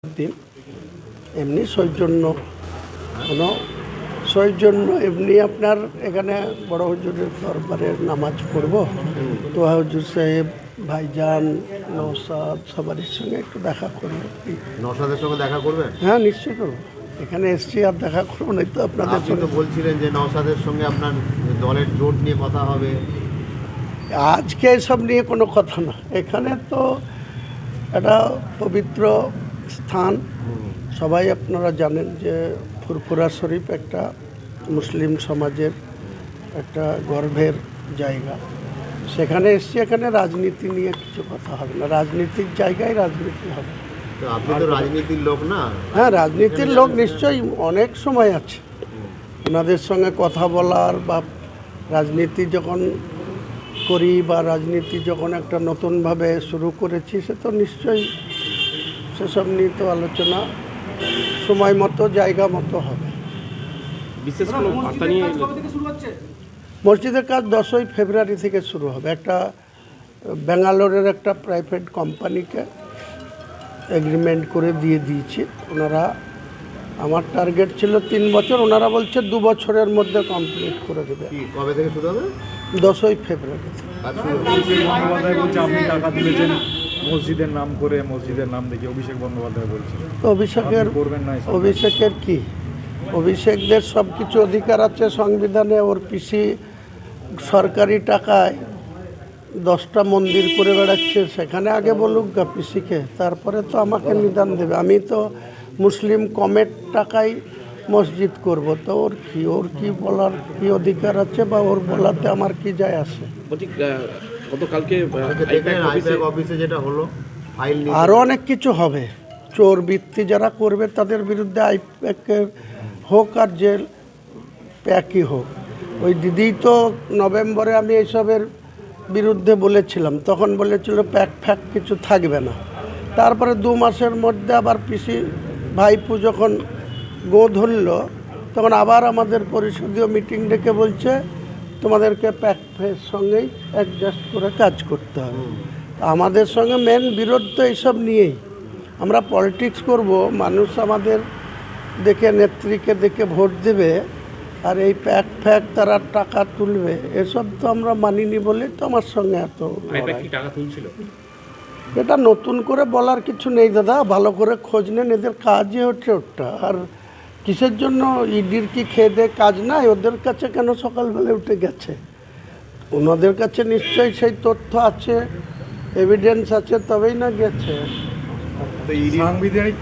দিন এমনি সৌজন্য কোনো সৌজন্য এমনি আপনার এখানে বড় হুজুরের দরবারে নামাজ পড়ব তো হুজুর সাহেব ভাইজান নওশাদ সবারই সঙ্গে একটু দেখা করবো। নওশাদের সঙ্গে দেখা করবেন? হ্যাঁ, নিশ্চয়ই করবো। এখানে এসছি আর দেখা করবো না তো আপনাদের আপনি তো বলছিলেন যে নওশাদের সঙ্গে আপনার দলের জোট নিয়ে কথা হবে। আজকে এসব নিয়ে কোনো কথা না। এখানে তো একটা পবিত্র স্থান, সবাই আপনারা জানেন যে ফুরফুরা শরীফ একটা মুসলিম সমাজের একটা গর্বের জায়গা। সেখানে এসছি, এখানে রাজনীতি নিয়ে কিছু কথা হবে না। রাজনীতির জায়গায় রাজনীতি হবে। তো আপনি তো রাজনীতির লোক না? হ্যাঁ, রাজনীতির লোক নিশ্চয়ই, অনেক সময় আছে ওনাদের সঙ্গে কথা বলার, বা রাজনীতি যখন করি বা রাজনীতি যখন একটা নতুনভাবে শুরু করেছি, সে তো নিশ্চয়ই সেসব নিয়ে তো আলোচনা সময় মতো জায়গা মতো হবে। বিশেষ কোনো বার্তা নিয়ে মসজিদের কাজ 10ই ফেব্রুয়ারি থেকে শুরু হবে। একটা ব্যাঙ্গালোরের একটা প্রাইভেট কোম্পানিকে এগ্রিমেন্ট করে দিয়ে দিয়েছি। ওনারা, আমার টার্গেট ছিল 3 বছর, ওনারা বলছে 2 বছরের মধ্যে কমপ্লিট করে দেবে। কবে থেকে শুরু হবে? 10ই ফেব্রুয়ারি। অভিষেক বন্দ্যোপাধ্যায় বলছে আপনি টাকা তুলেছেন মসজিদের নাম করে, মসজিদের নাম দেখে অভিষেক বন্দ্যোপাধ্যায় বলছে। তো করবেন না এসব? অভিষেকের কি, অভিষেকদের সব কিছু অধিকার আছে সংবিধানে। ওর পিসি সরকারি টাকায় 10টা মন্দির করে বেড়াচ্ছে, সেখানে আগে বলুক গা পিসিকে, তারপরে তো আমাকে নিদান দেবে। আমি তো মুসলিম কমের টাকায় মসজিদ করব, তো ওর কি বলার কি অধিকার আছে, বা ওর বলাতে আমার কি যায় আসে? বলছি গতকালকে দেখলেন আইপ্যাক অফিসে যেটা হলো, ফাইল নিয়ে আরও অনেক কিছু হবে। চোর বৃত্তি যারা করবে তাদের বিরুদ্ধে আইপ্যাকের হোক আর জেল প্যাকই হোক। ওই দিদিই তো নভেম্বরে আমি এইসবের বিরুদ্ধে বলেছিলাম, তখন বলেছিল প্যাক ফ্যাক কিছু থাকবে না। তারপরে 2 মাসের মধ্যে আবার পিসি ভাইপু যখন গো ধরল, তখন আবার আমাদের পরিষদীয় মিটিং ডেকে বলছে তোমাদেরকে প্যাক ফের সঙ্গেই অ্যাডজাস্ট করে কাজ করতে হবে। আমাদের সঙ্গে মেন বিরোধ তো এইসব নিয়েই। আমরা পলিটিক্স করব, মানুষ আমাদের দেখে, নেত্রীকে দেখে ভোট দেবে, আর এই প্যাক ফ্যাক তারা টাকা তুলবে, এসব তো আমরা মানিনি বলেই তো আমার সঙ্গে এত লড়াই। কি টাকা তুলছিল? এটা নতুন করে বলার কিছু নেই দাদা, ভালো করে খোঁজ নেন, এদের কাজই হচ্ছে ওটা। আর কিসের জন্য ইডির কি খেয়ে দেয়ে কাজ নাই? ওদের কাছে কেন সকালবেলা উঠে গেছে? ওনাদের কাছে নিশ্চয়ই সেই তথ্য আছে, এভিডেন্স আছে, তবেই না গেছে। সাংবিধানিক